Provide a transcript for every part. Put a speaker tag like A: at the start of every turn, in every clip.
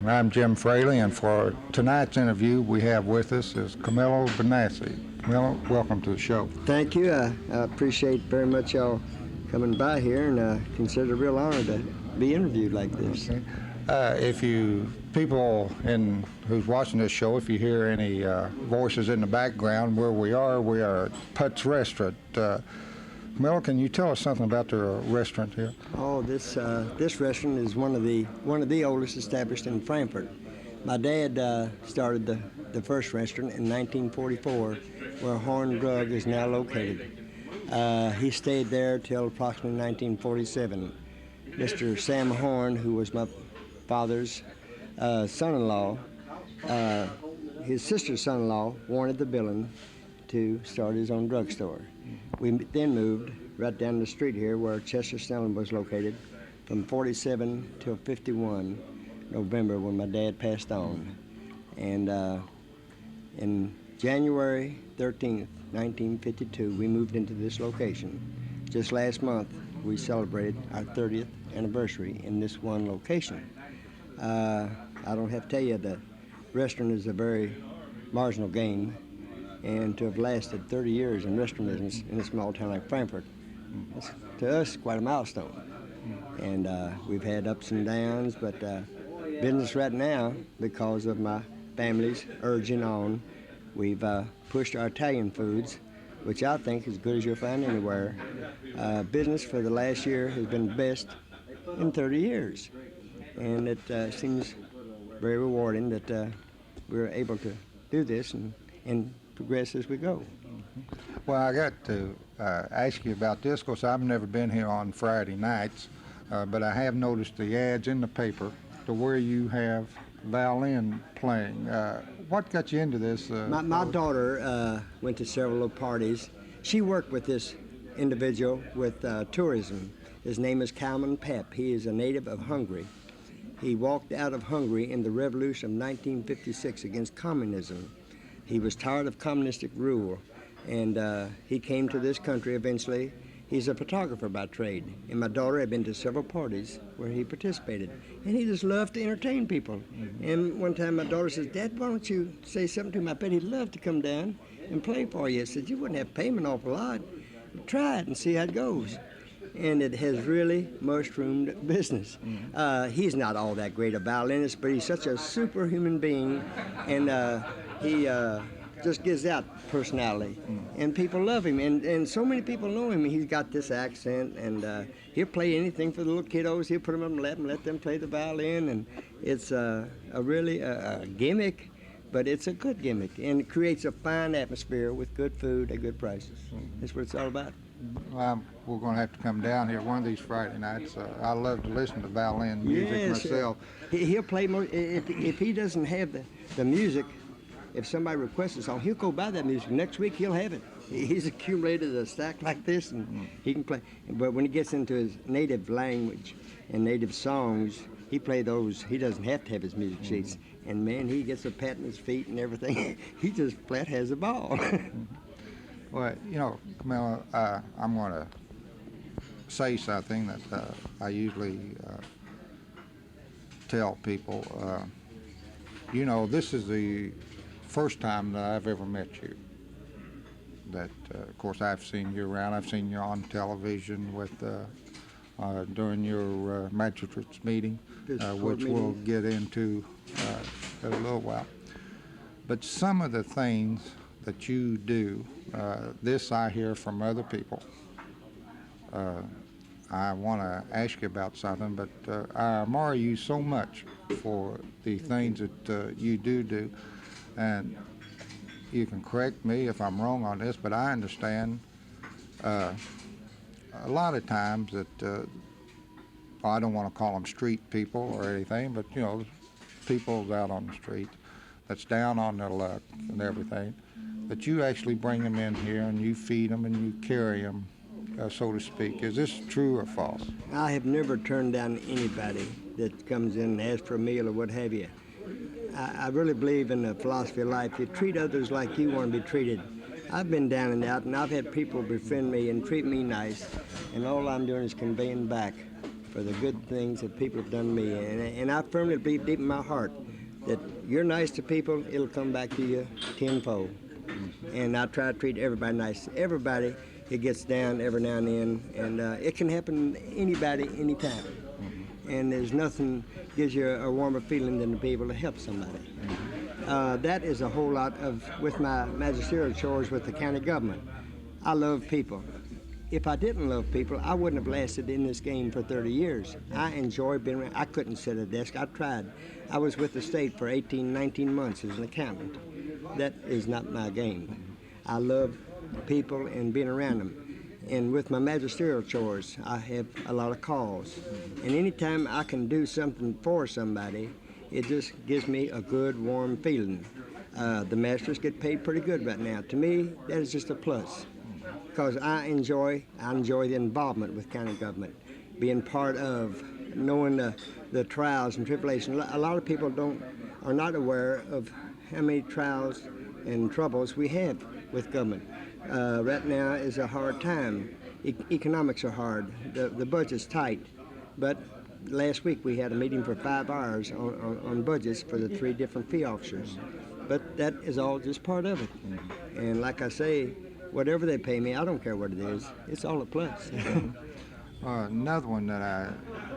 A: I'm Jim Frailie, and for tonight's interview, we have with us is Carmello Benassi. Carmello, welcome to the show.
B: Thank you. I appreciate very much y'all coming by here, and consider it a real honor to be interviewed like this.
A: Okay. If you people who's watching this show, if you hear any voices in the background, where we are at Putt's Restaurant. Carmello, can you tell us something about the restaurant here?
B: Oh, this restaurant is one of the oldest established in Frankfurt. My dad started the first restaurant in 1944, where Horn Drug is now located. He stayed there till approximately 1947. Mr. Sam Horn, who was my father's son-in-law, his sister's son-in-law wanted the building to start his own drugstore. We then moved right down the street here where Chester Snelling was located from 47 till 51 November when my dad passed on. And in January 13th, 1952, we moved into this location. Just last month, we celebrated our 30th anniversary in this one location. I don't have to tell you, the restaurant is a very marginal game, and to have lasted 30 years in restaurant business in a small town like Frankfurt, it's, to us, quite a milestone. And we've had ups and downs, but business right now, because of my family's urging on, we've pushed our Italian foods, which I think is as good as you'll find anywhere. Business for the last year has been the best in 30 years. And it seems very rewarding that we're able to do this and progress as we go.
A: Well, I got to ask you about this because I've never been here on Friday nights, but I have noticed the ads in the paper to where you have violin playing. What got you into this?
B: My daughter went to several parties. She worked with this individual with tourism. His name is Kalman Pep. He is a native of Hungary. He walked out of Hungary in the revolution of 1956 against communism. He was tired of communistic rule, and he came to this country eventually. He's a photographer by trade, and my daughter had been to several parties where he participated, and he just loved to entertain people. And one time my daughter says, "Dad, why don't you say something to him? I bet he'd love to come down and play for you." I said, "You wouldn't have to pay him an awful lot. Try it and see how it goes." And it has really mushroomed business. He's not all that great a violinist, but he's such a superhuman being, and he just gives out personality, and people love him, and so many people know him. He's got this accent, and he'll play anything for the little kiddos. He'll put them up and let them play the violin, and it's really a gimmick, but it's a good gimmick, and it creates a fine atmosphere with good food at good prices. That's what it's all about.
A: Well, we're going to have to come down here one of these Friday nights. I love to listen to violin music myself.
B: He'll play more. If he doesn't have the music, if somebody requests a song, he'll go buy that music. Next week, he'll have it. He's accumulated a stack like this, and he can play. But when he gets into his native language and native songs, he play those. He doesn't have to have his music sheets. And, man, he gets a pat on his feet and everything. He just flat has a ball.
A: Well, you know, Carmello, I'm going to say something that I usually tell people. You know, this is the first time that I've ever met you. That, of course, I've seen you around. I've seen you on television with during your magistrates meeting, which we'll get into in a little while. But some of the things that you do, this I hear from other people. I want to ask you about something, but I admire you so much for the things that you do, and you can correct me if I'm wrong on this, but I understand a lot of times that, I don't want to call them street people or anything, but, you know, people out on the street that's down on their luck and everything, that you actually bring them in here and you feed them and you carry them, so to speak. Is this true or false?
B: I have never turned down anybody that comes in and asks for a meal or what have you. I really believe in the philosophy of life. You treat others like you want to be treated. I've been down and out, and I've had people befriend me and treat me nice, and all I'm doing is conveying back for the good things that people have done to me. And I firmly believe deep in my heart that you're nice to people, it'll come back to you tenfold. And I try to treat everybody nice. Everybody, it gets down every now and then, and it can happen to anybody, anytime. And there's nothing gives you a warmer feeling than to be able to help somebody. That is a whole lot of, with my magisterial chores with the county government. I love people. If I didn't love people, I wouldn't have lasted in this game for 30 years. I enjoy being around. I couldn't sit at a desk. I tried. I was with the state for 18, 19 months as an accountant. That is not my game. I love people and being around them. And with my magisterial chores, I have a lot of calls. And anytime I can do something for somebody, it just gives me a good, warm feeling. The masters get paid pretty good right now. To me, that is just a plus. Because I enjoy the involvement with county government, being part of knowing the trials and tribulations. A lot of people are not aware of how many trials and troubles we have with government. Right now is a hard time. Economics are hard. The budget's tight. But last week we had a meeting for 5 hours on budgets for the 3 different fee officers. But that is all just part of it. And like I say, whatever they pay me, I don't care what it is. It's all a plus.
A: Another one that I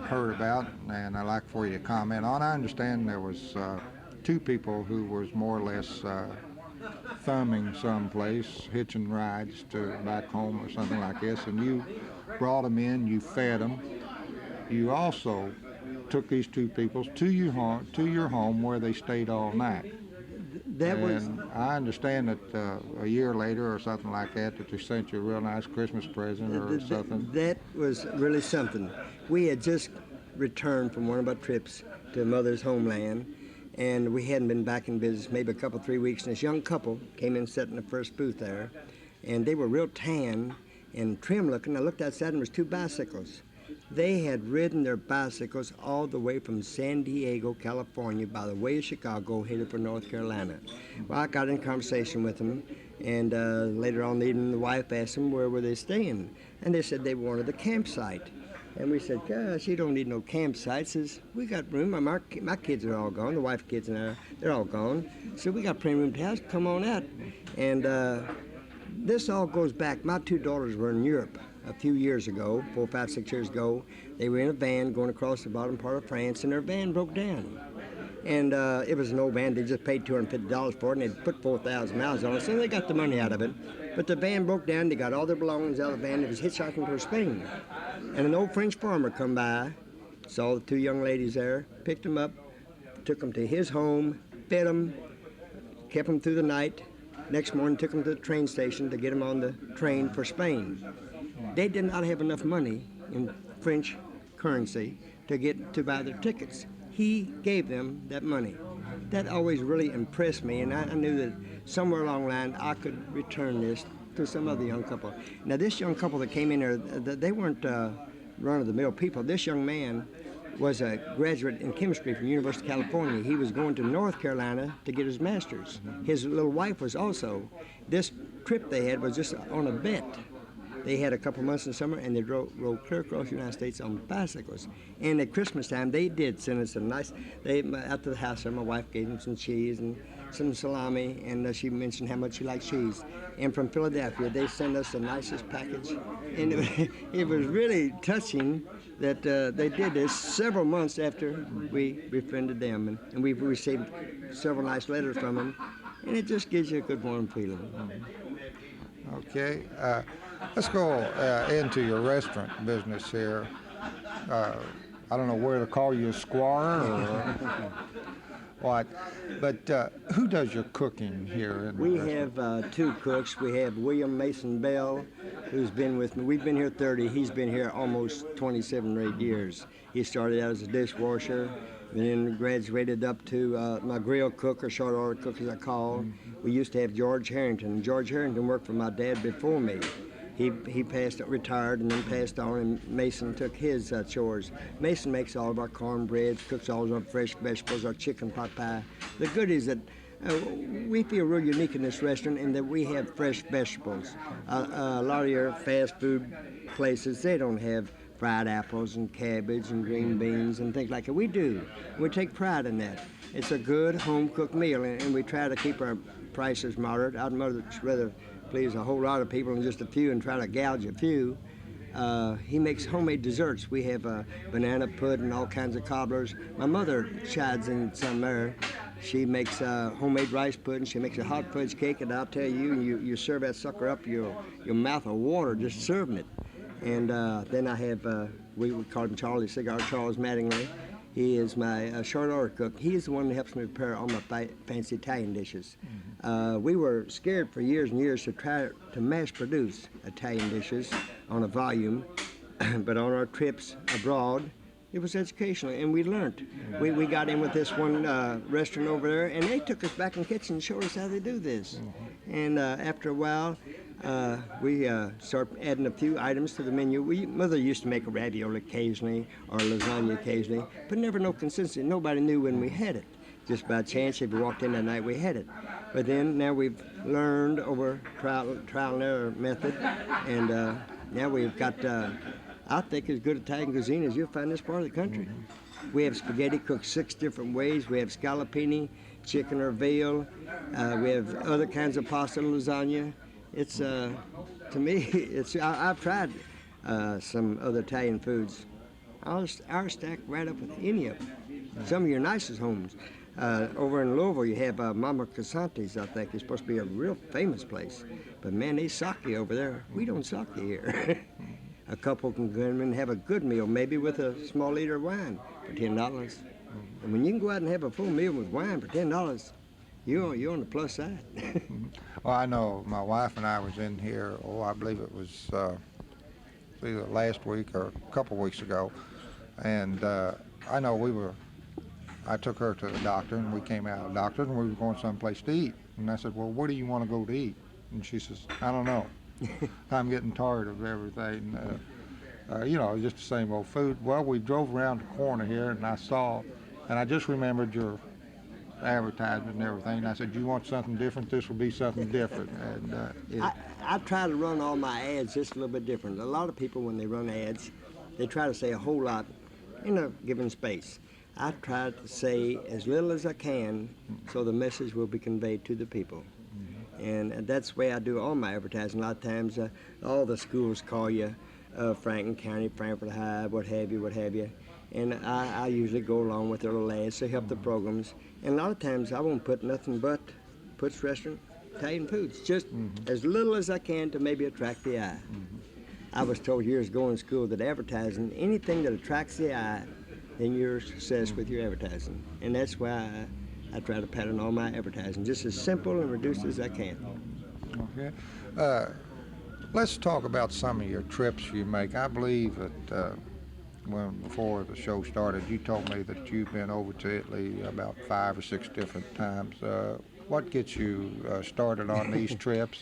A: heard about, and I'd like for you to comment on, I understand there was 2 people who was more or less thumbing someplace, hitching rides to back home or something like this, and you brought them in, you fed them. You also took these 2 people to your home where they stayed all night. I understand that a year later or something like that they sent you a real nice Christmas present or something.
B: That was really something. We had just returned from one of our trips to Mother's homeland, and we hadn't been back in business maybe a couple, 3 weeks, and this young couple came in, sat in the first booth there, and they were real tan and trim looking. I looked outside and there was 2 bicycles. They had ridden their bicycles all the way from San Diego, California, by the way of Chicago, headed for North Carolina. Well, I got in conversation with them, and later on in the evening, the wife asked them where were they staying, and they said they wanted a campsite. And we said, gosh, you don't need no campsite. Says, we got room. My kids are all gone. The wife's kids and I, they're all gone. So we got plenty of room at the house. Come on out. And this all goes back. My 2 daughters were in Europe a few years ago, 4, 5, 6 years ago. They were in a van going across the bottom part of France, and their van broke down. And it was an old van. They just paid $250 for it, and they'd put 4,000 miles on it, so they got the money out of it. But the van broke down. They got all their belongings out of the van. It was hitchhiking to Spain. And an old French farmer come by, saw the 2 young ladies there, picked them up, took them to his home, fed them, kept them through the night. Next morning, took them to the train station to get them on the train for Spain. They did not have enough money in French currency to buy their tickets. He gave them that money. That always really impressed me, and I knew that somewhere along the line I could return this to some other young couple. Now, this young couple that came in there, they weren't run-of-the-mill people. This young man was a graduate in chemistry from the University of California. He was going to North Carolina to get his master's. His little wife was also. This trip they had was just on a bet. They had a couple months in the summer, and they rode clear across the United States on bicycles. And at Christmas time, they did send us a nice, out to the house there, my wife gave them some cheese and some salami, and she mentioned how much she liked cheese. And from Philadelphia, they sent us the nicest package. And it was really touching that they did this several months after we befriended them. And we've received several nice letters from them, and it just gives you a good warm feeling.
A: Okay. Let's go into your restaurant business here. I don't know where to call you, a squire or what, but who does your cooking here in the
B: We
A: restaurant?
B: have 2 cooks. We have William Mason Bell, who's been with me. We've been here 30. He's been here almost 27 or 8 years. He started out as a dishwasher, and then graduated up to my grill cook, or short order cook as I call. We used to have George Harrington. George Harrington worked for my dad before me. He retired, and then passed on, and Mason took his chores. Mason makes all of our cornbreads, cooks all of our fresh vegetables, our chicken pot pie. The good is that we feel real unique in this restaurant in that we have fresh vegetables. A lot of your fast food places, they don't have fried apples and cabbage and green beans and things like that. We do. We take pride in that. It's a good home-cooked meal, and we try to keep our prices moderate. I'd much rather please a whole lot of people than just a few and try to gouge a few. He makes homemade desserts. We have banana pudding, all kinds of cobblers. My mother chides in some there. She makes homemade rice pudding. She makes a hot fudge cake, and I'll tell you, you serve that sucker up, your mouth will water just serving it. And then I have, we call him Charlie Cigar, Charles Mattingly. He is my short order cook. He's the one that helps me prepare all my fancy Italian dishes. We were scared for years and years to try to mass produce Italian dishes on a volume, but on our trips abroad, it was educational, and we learned. We got in with this one restaurant over there, and they took us back in the kitchen and showed us how they do this. And after a while, we started adding a few items to the menu. Mother used to make a ravioli occasionally or lasagna occasionally, but never no consistency. Nobody knew when we had it. Just by chance, if we walked in that night, we had it. But then now we've learned over trial and error method, and now we've got, I think, as good Italian cuisine as you'll find in this part of the country. We have spaghetti cooked 6 different ways. We have scallopini, chicken or veal. We have other kinds of pasta, lasagna. It's, to me, I've tried some other Italian foods. Ours stack right up with any of them. Some of your nicest homes. Over in Louisville, you have Mama Casante's, I think. It's supposed to be a real famous place. But man, they sake over there. We don't sake here. A couple can go in and have a good meal, maybe with a small liter of wine for $10. And when you can go out and have a full meal with wine for $10, you're on the plus side.
A: Well, I know my wife and I was in here, I believe it was either last week or a couple weeks ago, and I know I took her to the doctor, and we came out of the doctor, and we were going someplace to eat. And I said, well, where do you want to go to eat? And she says, I don't know. I'm getting tired of everything. Just the same old food. Well, we drove around the corner here, and I just remembered your advertisement and everything. And I said, you want something different? This will be something different. And
B: I try to run all my ads just a little bit different. A lot of people, when they run ads, they try to say a whole lot in a given space. I try to say as little as I can so the message will be conveyed to the people. And that's the way I do all my advertising. A lot of times, all the schools call you, Franklin County, Frankfort High, what have you. And I usually go along with their little ads to help the programs. And a lot of times, I won't put nothing but Puts Restaurant Italian foods, just as little as I can to maybe attract the eye. I was told years ago in school that advertising, anything that attracts the eye, then you're a success with your advertising. And that's why I try to pattern all my advertising, just as simple and reduced as I can.
A: Okay. Let's talk about some of your trips you make. I believe that before the show started, you told me that you've been over to Italy about 5 or 6 different times. What gets you started on these trips?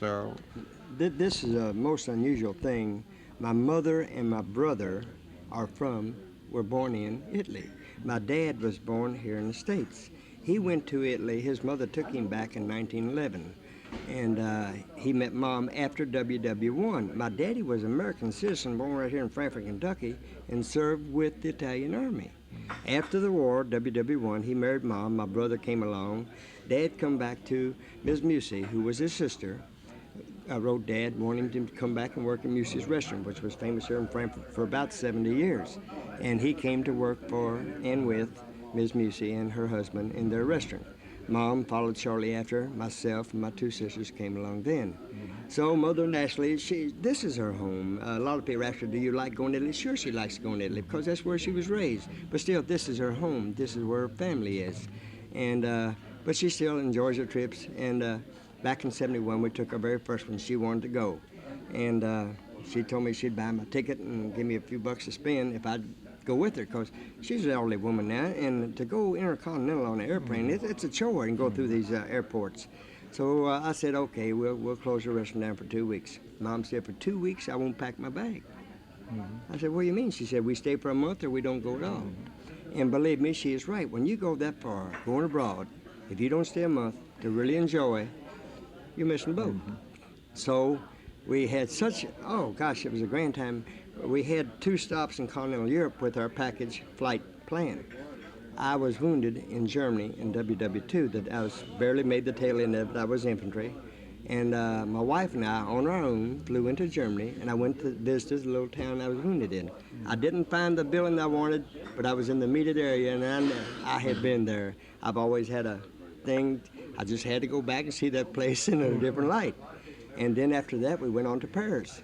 B: This is a most unusual thing. My mother and my brother were born in Italy. My dad was born here in the States. He went to Italy. His mother took him back in 1911, and he met Mom after WW1. My daddy was an American citizen, born right here in Frankfort, Kentucky, and served with the Italian Army. After the war, WW1, he married Mom. My brother came along. Dad come back to Ms. Musey, who was his sister. I wrote Dad, wanting him to come back and work in Musey's restaurant, which was famous here in Frankfort for about 70 years. And he came to work for and with Ms. Musey and her husband in their restaurant. Mom followed shortly after. Myself and my 2 sisters came along then. So Mother naturally, this is her home. A lot of people ask her, do you like going to Italy? Sure, she likes going to Italy because that's where she was raised. But still, this is her home. This is where her family is. And but she still enjoys her trips. And back in '71, we took our very first one. She wanted to go. And she told me she'd buy my ticket and give me a few bucks to spend if I'd go with her, because she's an elderly woman now, and to go intercontinental on an airplane, it's a chore and go through these airports. So I said, okay, we'll close the restaurant down for 2 weeks. Mom said, for 2 weeks, I won't pack my bag. I said, what do you mean? She said, we stay for a month or we don't go at all. And believe me, she is right. When you go that far, going abroad, if you don't stay a month to really enjoy, you're missing the boat. So we had it was a grand time. We had 2 stops in continental Europe with our package flight plan. I was wounded in Germany in WW2 that I was barely made the tail end of it. I was infantry. And my wife and I, on our own, flew into Germany, and I went to visit the little town I was wounded in. I didn't find the building I wanted, but I was in the immediate area, and I had been there. I've always had a thing. I just had to go back and see that place in a different light. And then after that, we went on to Paris.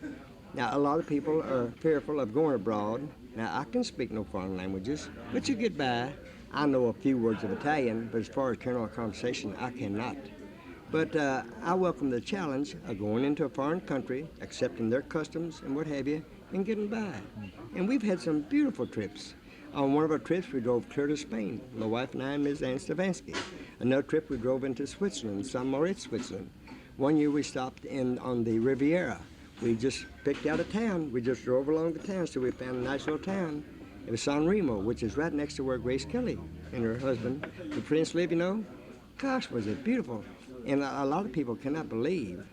B: Now, a lot of people are fearful of going abroad. Now, I can speak no foreign languages, but you get by. I know a few words of Italian, but as far as carrying on a conversation, I cannot. But I welcome the challenge of going into a foreign country, accepting their customs and what have you, and getting by. And we've had some beautiful trips. On one of our trips, we drove clear to Spain, my wife and I and Ms. Ann Stavansky. Another trip, we drove into Switzerland, St. Moritz, Switzerland. One year, we stopped on the Riviera. We just picked out a town. We just drove along the town, so we found a nice little town. It was San Remo, which is right next to where Grace Kelly and her husband, the prince, live, you know. Gosh, was it beautiful. And a lot of people cannot believe.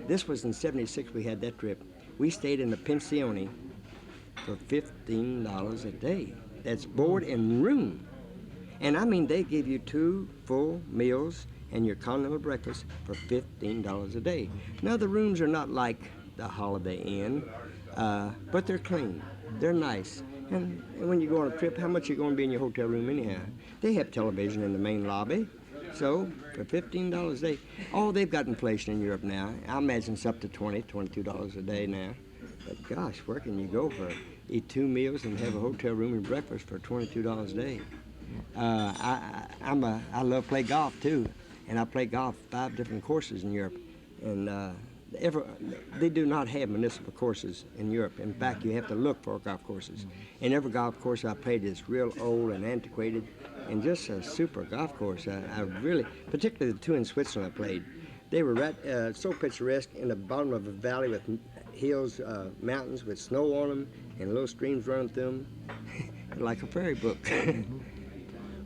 B: This was in '76 we had that trip. We stayed in a pensione for $15 a day. That's board and room. And I mean, they give you 2 full meals and your continental breakfast for $15 a day. Now, the rooms are not like the Holiday Inn, but they're clean. They're nice. And when you go on a trip, how much are you going to be in your hotel room anyhow? They have television in the main lobby. So, for $15 a day, oh, they've got inflation in Europe now. I imagine it's up to $20, $22 a day now. But gosh, where can you go for eat 2 meals and have a hotel room and breakfast for $22 a day? I love play golf too, and I play golf 5 different courses in Europe, and they do not have municipal courses in Europe. In fact, you have to look for golf courses. And every golf course I played is real old and antiquated, and just a super golf course. I really, particularly the 2 in Switzerland I played, they were right, so picturesque in the bottom of a valley with hills, mountains with snow on them, and little streams running through them, like a fairy book.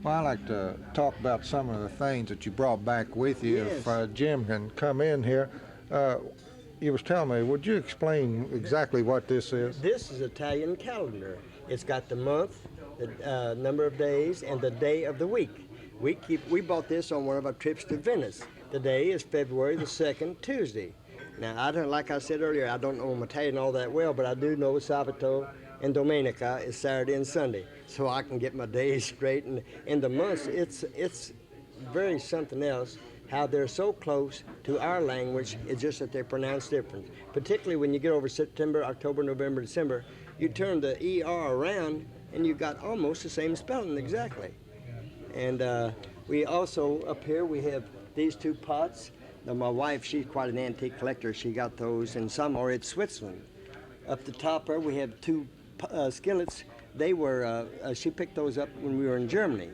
A: Well, I'd like to talk about some of the things that you brought back with you.
B: Yes.
A: If Jim can come in here. You was telling me, would you explain exactly what this is?
B: This is Italian calendar. It's got the month, the number of days, and the day of the week. We bought this on one of our trips to Venice. The day is February the 2nd, Tuesday. Now, like I said earlier, I don't know Italian all that well, but I do know Sabato and Domenica is Saturday and Sunday, so I can get my days straight. And in the months, it's very something else how they're so close to our language. It's just that they're pronounced different. Particularly when you get over September, October, November, December, you turn the ER around and you got almost the same spelling exactly. And we also, up here, we have these 2 pots. Now, my wife, she's quite an antique collector. She got those in St. Moritz, Switzerland. Up the top there, we have 2 skillets. They were, she picked those up when we were in Germany.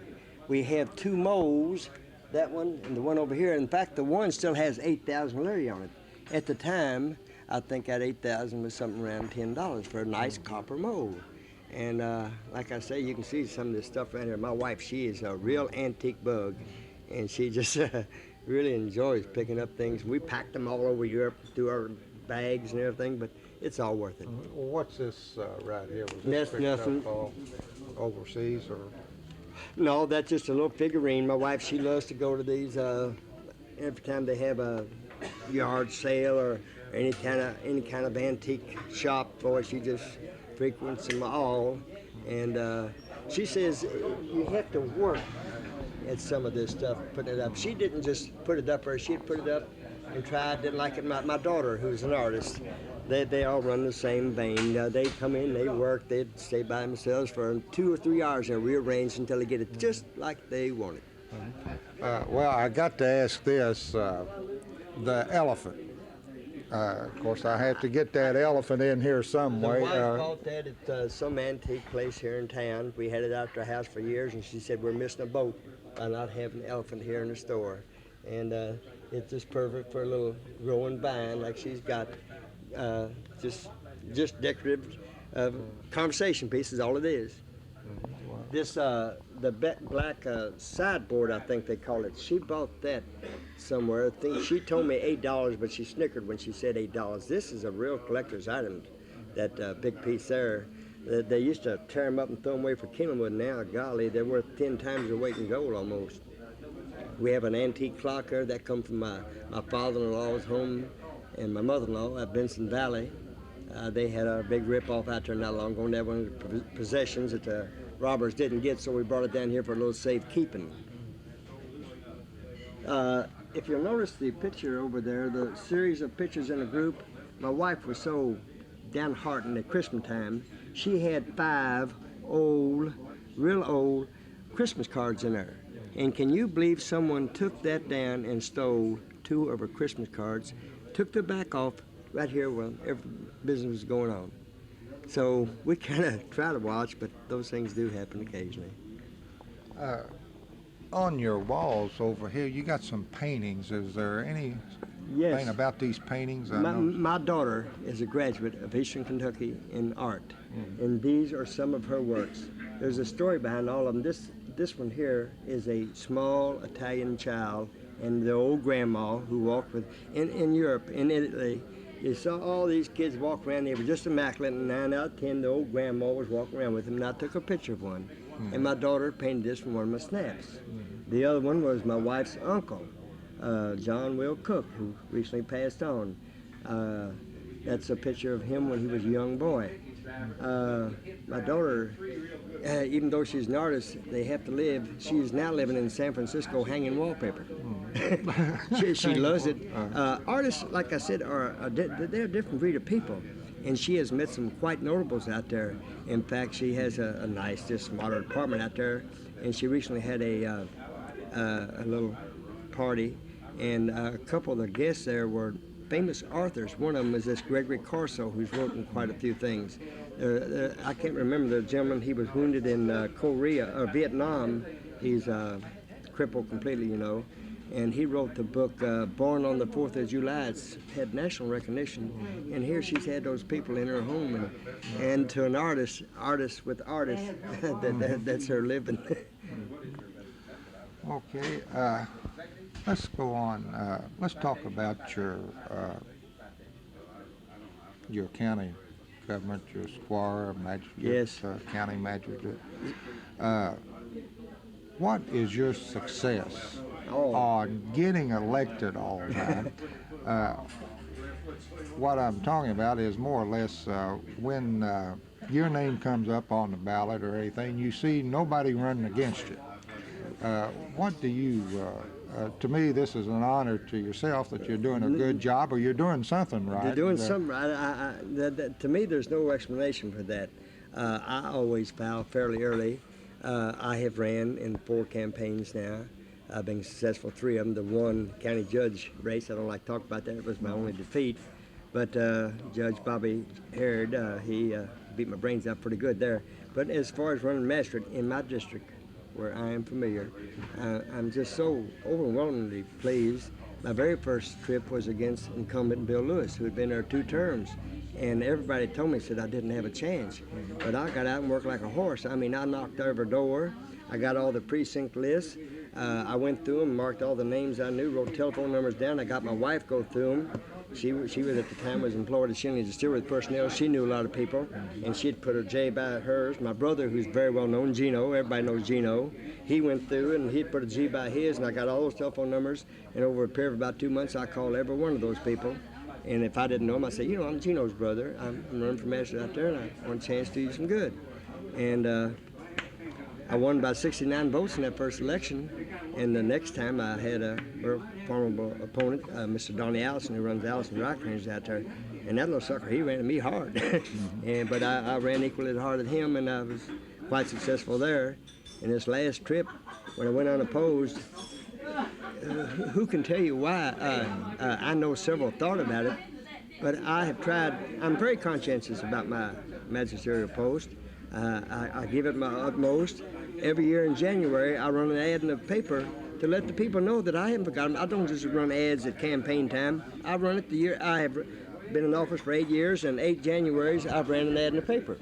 B: We have 2 molds, that one and the one over here. In fact, the one still has 8,000 lire on it. At the time, I think that 8,000 was something around $10 for a nice copper mold. And like I say, you can see some of this stuff around here. My wife, she is a real antique bug, and she just really enjoys picking up things. We packed them all over Europe through our bags and everything, but it's all worth it.
A: Well, what's this right here? Was
B: That's
A: this picked
B: nothing.
A: up overseas, or?
B: No, that's just a little figurine. My wife, she loves to go to these every time they have a yard sale or any kind of antique shop. Boy, she just frequents them all. And she says you have to work at some of this stuff, putting it up. She didn't just put it up there. She'd put it up and tried, didn't like it. My daughter, who's an artist, they all run the same vein. They come in, they work, they'd stay by themselves for 2 or 3 hours and rearrange until they get it just like they want it.
A: Well, I got to ask this, the elephant. Of course, I have to get that elephant in here some way.
B: My wife bought that at some antique place here in town. We had it out to our house for years, and she said we're missing a boat by not having an elephant here in the store. And it's just perfect for a little growing vine like she's got. Just decorative conversation piece is all it is. This the black sideboard, I think they call it. She bought that somewhere. I think she told me $8, but she snickered when she said $8. This is a real collector's item. that big piece there. They used to tear them up and throw them away for kindling wood. Now, golly, they're worth 10 times their weight in gold almost. We have an antique clock there that come from my father-in-law's home and my mother-in-law at Benson Valley. They had a big rip-off out there not long ago, and that one of the possessions that the robbers didn't get, so we brought it down here for a little safekeeping. If you'll notice the picture over there, the series of pictures in a group, my wife was so downhearted at Christmas time. She had 5 old, real old Christmas cards in there. And can you believe someone took that down and stole 2 of her Christmas cards, took the back off right here while every business was going on. So we kind of try to watch, but those things do happen occasionally.
A: On your walls over here, you got some paintings. Is there anything
B: Yes.
A: about these paintings?
B: My daughter is a graduate of Eastern Kentucky in art, and these are some of her works. There's a story behind all of them. This one here is a small Italian child and the old grandma who walked with, in Europe, in Italy, you saw all these kids walk around. They were just immaculate, and 9 out of 10, the old grandma was walking around with them, and I took a picture of one. And my daughter painted this from one of my snaps. The other one was my wife's uncle, John Will Cook, who recently passed on. That's a picture of him when he was a young boy. My daughter, even though she's an artist, they have to live. She's now living in San Francisco hanging wallpaper. she loves it. Artists, like I said, they're a different breed of people. And she has met some quite notables out there. In fact, she has a nice, just moderate apartment out there. And she recently had a little party. And a couple of the guests there were famous authors. One of them is this Gregory Corso, who's written quite a few things. I can't remember the gentleman. He was wounded in Korea or Vietnam. He's crippled completely, you know. And he wrote the book Born on the 4th of July. It's had national recognition. And here she's had those people in her home. And to an artist with artists, that's her living.
A: Okay, let's go on. Let's talk about your county government, your squire, magistrate,
B: Yes.
A: County magistrate. What is your success on getting elected all the time? What I'm talking about is more or less when your name comes up on the ballot or anything, you see nobody running against you. What do you, to me, this is an honor to yourself that you're doing a good job or you're doing something right.
B: You're doing something right. To me, there's no explanation for that. I always vow fairly early. I have ran in 4 campaigns now. I've been successful 3 of them. The one county judge race, I don't like to talk about that. It was my only defeat. But Judge Bobby Harrod, he beat my brains out pretty good there. But as far as running magistrate in my district, where I am familiar, I'm just so overwhelmingly pleased. My very first trip was against incumbent Bill Lewis, who had been there 2 terms. And everybody told me, said I didn't have a chance. But I got out and worked like a horse. I mean, I knocked every door. I got all the precinct lists. I went through them, marked all the names I knew, wrote telephone numbers down. I got my wife go through them. She was at the time was employed at Shinley Distillery with personnel. She knew a lot of people, and she'd put her J by hers. My brother, who's very well known, Gino, everybody knows Gino, he went through and he'd put a G by his, and I got all those telephone numbers. And over a period of about 2 months, I called every one of those people. And if I didn't know him, I said, you know, I'm Gino's brother. I'm running for magistrate out there, and I want a chance to do you some good. And I won by 69 votes in that first election. And the next time I had a very formidable opponent, Mr. Donnie Allison, who runs Allison Rock Rangers out there. And that little sucker, he ran at me hard. But I ran equally as hard as him, and I was quite successful there. And this last trip, when I went unopposed, who can tell you why? I know several thought about it, but I have tried. I'm very conscientious about my magisterial post. I give it my utmost. Every year in January, I run an ad in the paper to let the people know that I haven't forgotten. I don't just run ads at campaign time. I run it the year I have been in office for 8 years, and 8 Januaries I've ran an ad in the paper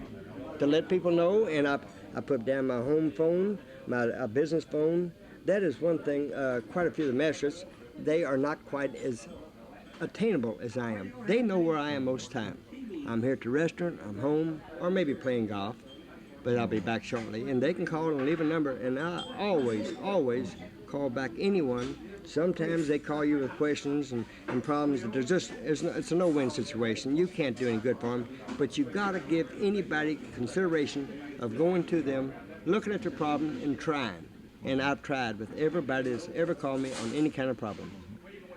B: to let people know. And I put down my home phone, my business phone. That is one thing. Quite a few of the magistrates, they are not quite as attainable as I am. They know where I am most of the time. I'm here at the restaurant, I'm home, or maybe playing golf, but I'll be back shortly. And they can call and leave a number, and I always call back anyone. Sometimes they call you with questions and problems that it's a no-win situation. You can't do any good for them, but you've got to give anybody consideration of going to them, looking at their problem, and trying. And I've tried with everybody that's ever called me on any kind of problem.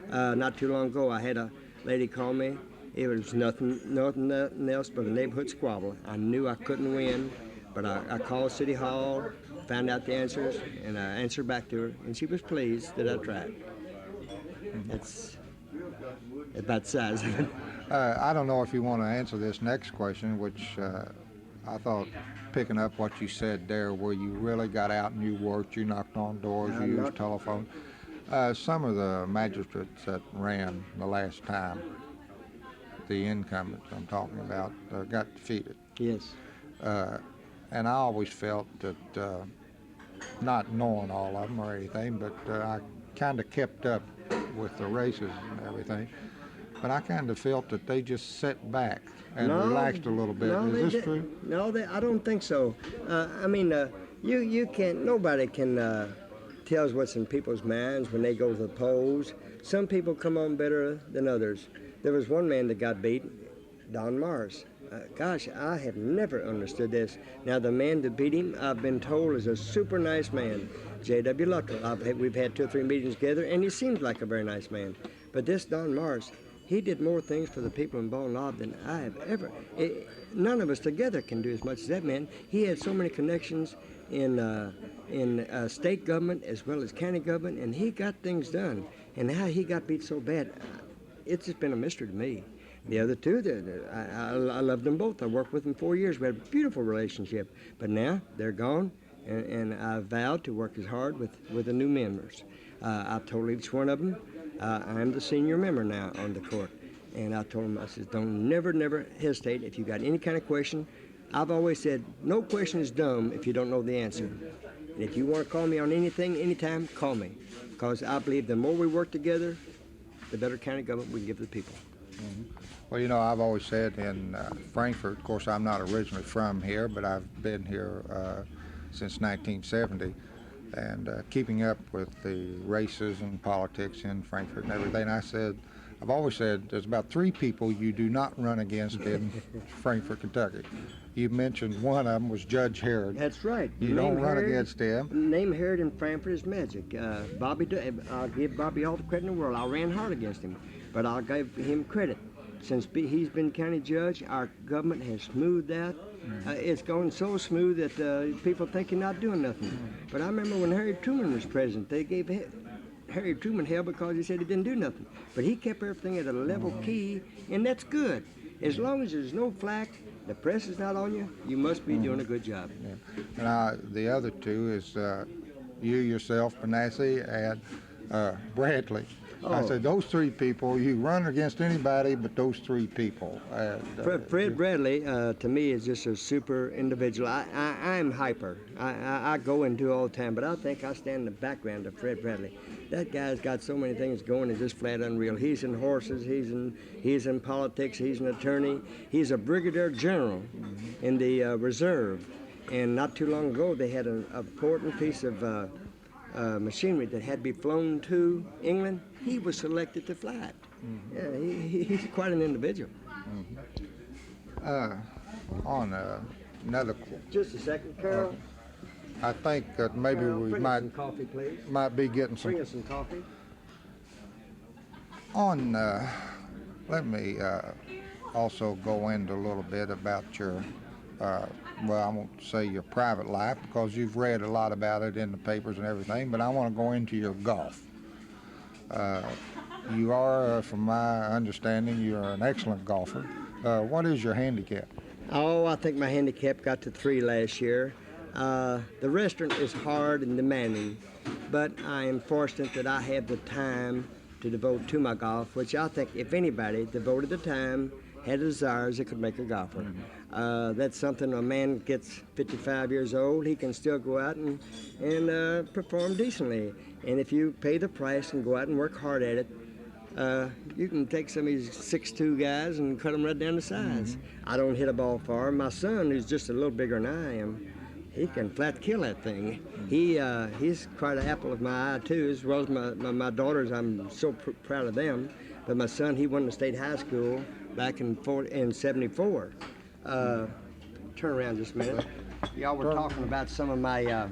B: Not too long ago, I had a lady call me. It was nothing else but a neighborhood squabble. I knew I couldn't win, but I called City Hall, found out the answers, and I answered back to her, and she was pleased that I tried. That's about the size of it.
A: I don't know if you want to answer this next question, which I thought, picking up what you said there, where you really got out and you worked, you knocked on doors, you used telephone. Some of the magistrates that ran the last time, the incumbents I'm talking about, got defeated.
B: Yes.
A: And I always felt that, not knowing all of them or anything, but I kind of kept up with the races and everything. But I kind of felt that they just sat back and relaxed a little bit. Is this true?
B: No, I don't think so. I mean, you can't, nobody can tell us what's in people's minds when they go to the polls. Some people come on better than others. There was one man that got beat, Don Mars. Gosh, I have never understood this. Now, the man that beat him, I've been told, is a super nice man, J.W. Luttrell. We've had 2 or 3 meetings together, and he seems like a very nice man. But this Don Mars, he did more things for the people in Bone Knob than I have ever. None of us together can do as much as that man. He had so many connections in state government as well as county government, and he got things done. And how he got beat so bad, it's just been a mystery to me. The other two, I loved them both. I worked with them 4 years. We had a beautiful relationship. But now they're gone, and I vowed to work as hard with the new members. I told each one of them, I'm the senior member now on the court. And I told them, I said, don't never hesitate if you got any kind of question. I've always said, no question is dumb if you don't know the answer. And if you want to call me on anything, anytime, call me. Because I believe the more we work together, the better county government we can give the people.
A: Mm-hmm. Well, you know, I've always said in Frankfort, of course, I'm not originally from here, but I've been here since 1970, and keeping up with the races and politics in Frankfort and everything. I've always said there's about 3 people you do not run against in Frankfort, Kentucky. You mentioned one of them was Judge Herod.
B: That's right.
A: You don't run against him.
B: Name Herod in Frankfort is magic. I'll give Bobby all the credit in the world. I ran hard against him, but I'll give him credit. Since he's been county judge, our government has smoothed out. It's going so smooth that people think you're not doing nothing. But I remember when Harry Truman was president, they gave Harry Truman hell because he said he didn't do nothing. But he kept everything at a level key, and that's good. As long as there's no flack, the press is not on you, you must be doing a good job.
A: Yeah. And the other two is you yourself, Benassi, and Bradley. I said, those 3 people, you run against anybody but those 3 people.
B: Fred Bradley, to me, is just a super individual. I'm hyper. I go and do all the time, but I think I stand in the background of Fred Bradley. That guy's got so many things going, it's just flat unreal. He's in horses, he's in politics, he's an attorney. He's a brigadier general in the reserve. And not too long ago, they had an important piece of machinery that had to be flown to England. He was selected to fly it. Yeah, he's quite an individual.
A: On another...
B: Just a second, Carol.
A: I think that maybe
B: Carol,
A: we
B: bring us some coffee, please.
A: might be getting some...
B: Bring us some coffee.
A: Let me also go into a little bit about your... well, I won't say your private life because you've read a lot about it in the papers and everything, but I want to go into your golf. You are, from my understanding, you're an excellent golfer. What is your handicap?
B: Oh, I think my handicap got to 3 last year. The restaurant is hard and demanding, but I am fortunate that I have the time to devote to my golf, which I think if anybody devoted the time, had desires, it could make a golfer. That's something a man gets 55 years old, he can still go out and perform decently. And if you pay the price and go out and work hard at it, you can take some of these 6'2" guys and cut them right down to size. I don't hit a ball far. My son, who's just a little bigger than I am, he can flat kill that thing. He's quite an apple of my eye too, as well as my daughters. I'm so proud of them. But my son, he won the state high school back in '74. Turn around just a minute. Y'all were talking about some of my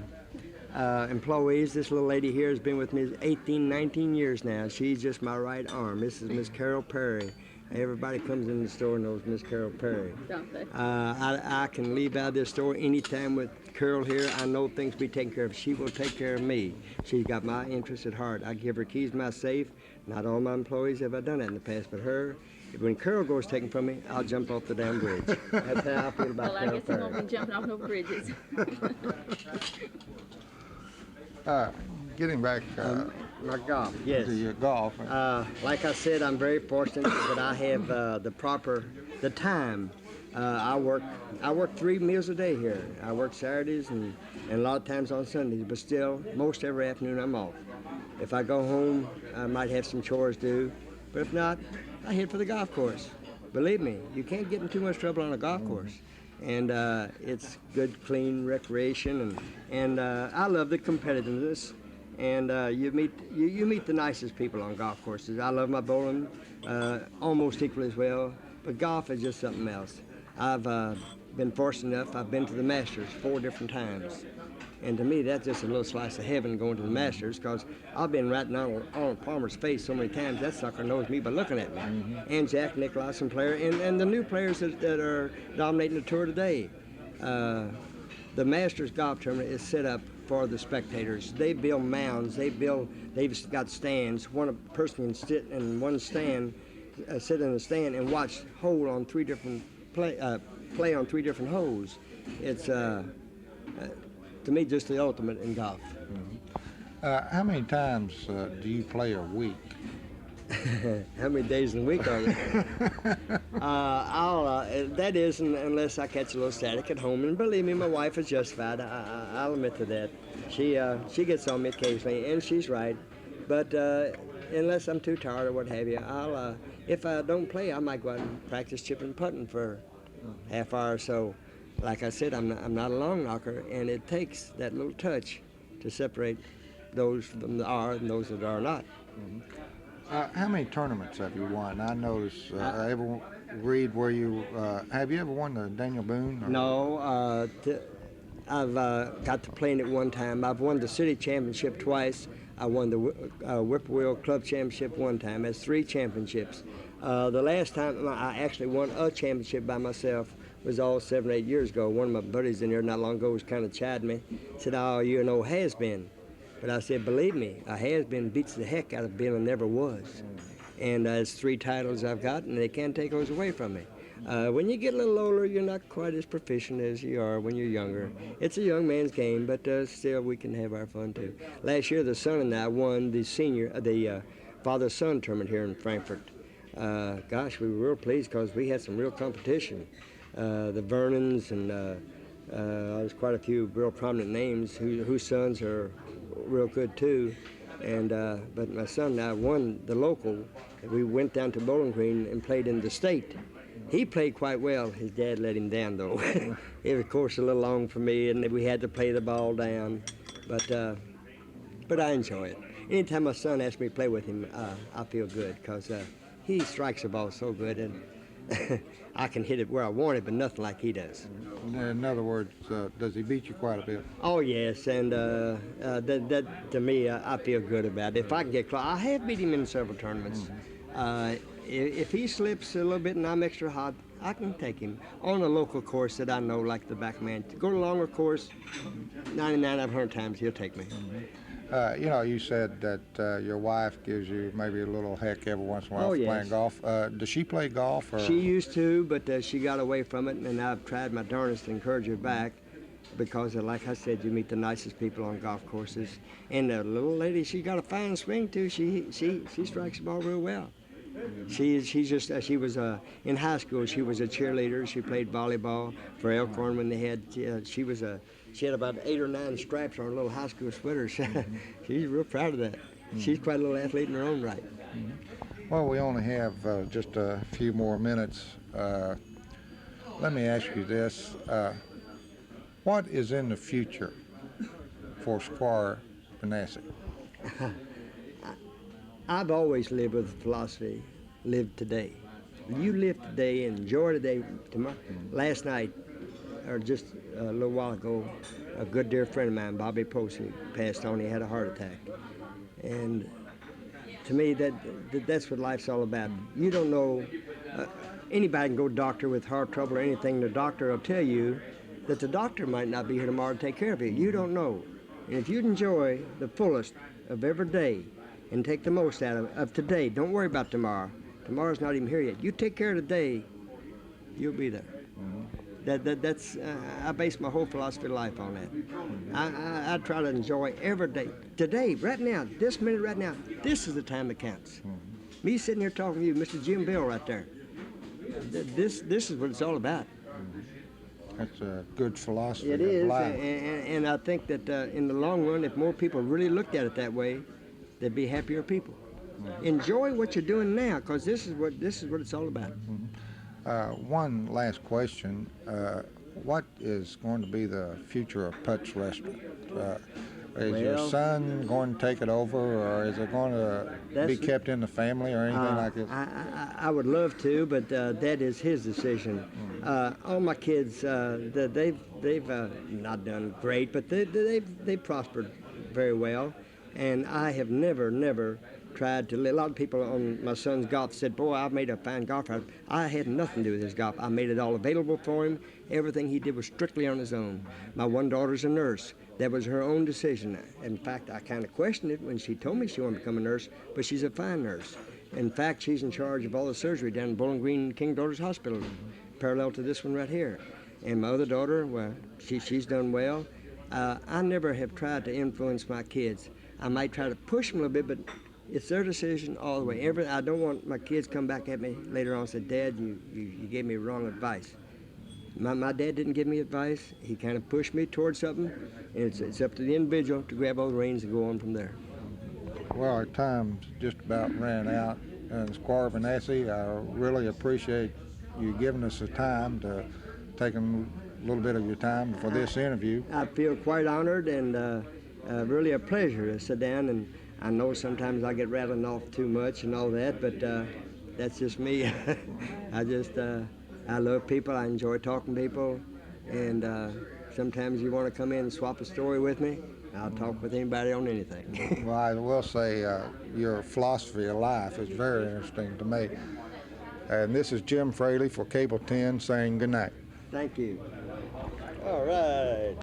B: employees. This little lady here has been with me 18, 19 years now. She's just my right arm. This is Miss Carol Perry. Everybody comes in the store knows Miss Carol Perry.
C: Don't they?
B: I can leave out of this store anytime with Carol here. I know things be taken care of. She will take care of me. She's got my interests at heart. I give her keys to my safe. Not all my employees have I done that in the past, but her. When Carol goes taken from me, I'll jump off the damn bridge. That's how I feel about
C: Well, I
B: Carol
C: guess he
B: Perry.
C: won't be jumping off no bridges.
A: Getting back
B: My golf, yes.
A: to your golf,
B: Like I said, I'm very fortunate that I have the time. I work 3 meals a day here. I work Saturdays and a lot of times on Sundays, but still, most every afternoon I'm off. If I go home, I might have some chores to do, but if not, I head for the golf course. Believe me, you can't get in too much trouble on a golf course. And it's good, clean recreation, and I love the competitiveness. And you meet the nicest people on golf courses. I love my bowling almost equally as well, but golf is just something else. I've been fortunate enough. I've been to the Masters 4 different times, and to me that's just a little slice of heaven going to the Masters, because I've been right now on Palmer's face so many times that sucker knows me by looking at me. And Jack Nicklaus and player, and the new players that are dominating the tour today. The Masters golf tournament is set up for the spectators. They build mounds. They've got stands. One person can sit in one stand, sit in a stand and watch hole on 3 different play on 3 different holes. It's to me just the ultimate in golf.
A: how many times do you play a week?
B: How many days in a week are there? That is, unless I catch a little static at home. And believe me, my wife is justified. I'll admit to that. She gets on me occasionally, and she's right. But unless I'm too tired or what have you, if I don't play, I might go out and practice chipping and putting for half hour or so. Like I said, I'm not a long knocker, and it takes that little touch to separate those from the are and those that are not.
A: How many tournaments have you won? I noticed, I ever read where you, have you ever won the Daniel Boone? Or?
B: No, I've got to play in it one time. I've won the city championship twice. I won the Whippoorwill Club Championship one time. That's 3 championships. The last time I actually won a championship by myself was all 7 or 8 years ago. One of my buddies in there not long ago was kind of chiding me. Said, "Oh, you're an old has-been." But I said, believe me, a has-been beats the heck out of being a never was. And it's 3 titles I've got, and they can't take those away from me. When you get a little older, you're not quite as proficient as you are when you're younger. It's a young man's game, but still we can have our fun too. Last year, the son and I won the father-son tournament here in Frankfurt. Gosh, we were real pleased because we had some real competition. The Vernons and there's quite a few real prominent names whose sons are real good too. And but my son and I won the local. We went down to Bowling Green and played in the state. He played quite well. His dad let him down though. It was of course a little long for me, and we had to play the ball down. But I enjoy it. Anytime my son asks me to play with him, I feel good because he strikes the ball so good, and I can hit it where I want it, but nothing like he does.
A: In other words, does he beat you quite a bit?
B: Oh yes, and that to me, I feel good about it. If I can get close, I have beat him in several tournaments. If he slips a little bit and I'm extra hot, I can take him on a local course that I know like the back of my hand. To go to a longer course, 99 out of 100 times he'll take me.
A: You know, you said that your wife gives you maybe a little heck every once in a while
B: Oh,
A: for
B: yes.
A: playing golf. Does she play golf? Or?
B: She used to, but she got away from it, and I've tried my darndest to encourage her back because, like I said, you meet the nicest people on golf courses. And the little lady, she got a fine swing too. She strikes the ball real well. She was in high school. She was a cheerleader. She played volleyball for Elkhorn when they had. She had about 8 or 9 stripes on her little high school sweater. She's real proud of that. She's quite a little athlete in her own right.
A: Well, we only have just a few more minutes. Let me ask you this. What is in the future for Squire Benassi?
B: I've always lived with the philosophy, live today. You live today, enjoy today. Tomorrow, last night, or just a little while ago, a good dear friend of mine, Bobby Posey, passed on. He had a heart attack. And to me, that's what life's all about. You don't know, anybody can go to doctor with heart trouble or anything. The doctor will tell you that the doctor might not be here tomorrow to take care of you. You don't know. And if you enjoy the fullest of every day and take the most out of today, don't worry about tomorrow. Tomorrow's not even here yet. You take care of today, you'll be there. That's I base my whole philosophy of life on that. I try to enjoy every day. Today, right now, this minute right now, this is the time that counts. Me sitting here talking to you, Mr. Jim Bill right there. This is what it's all about.
A: That's a good philosophy
B: It
A: of
B: is,
A: life.
B: and I think that in the long run, if more people really looked at it that way, they'd be happier people. Enjoy what you're doing now, because this is what it's all about.
A: One last question. What is going to be the future of Put's Restaurant? Is your
B: Well,
A: son going to take it over, or is it going to be
B: That's-
A: kept in the family or anything like this?
B: I would love to, but that is his decision. All my kids, they've not done great, but they've prospered very well, and I have never tried to. A lot of people on my son's golf said, "Boy, I've made a fine golfer." I had nothing to do with his golf. I made it all available for him. Everything he did was strictly on his own. My one daughter's a nurse. That was her own decision. In fact, I kind of questioned it when she told me she wanted to become a nurse, but she's a fine nurse. In fact, she's in charge of all the surgery down in Bowling Green King Daughters Hospital, parallel to this one right here. And my other daughter, well, she's done well. I never have tried to influence my kids. I might try to push them a little bit, but it's their decision all the way. I don't want my kids come back at me later on and say, "Dad, you gave me wrong advice." My dad didn't give me advice. He kind of pushed me towards something, and it's up to the individual to grab all the reins and go on from there.
A: Well, our time's just about ran out. And Squire Benassi, I really appreciate you giving us the time to taking a little bit of your time for this interview.
B: I feel quite honored and really a pleasure to sit down, and I know sometimes I get rattling off too much and all that, but that's just me. I love people. I enjoy talking to people, and sometimes you want to come in and swap a story with me. I'll talk with anybody on anything.
A: Well, I will say your philosophy of life is very interesting to me. And this is Jim Frailie for Cable 10 saying good night.
B: Thank you. All right.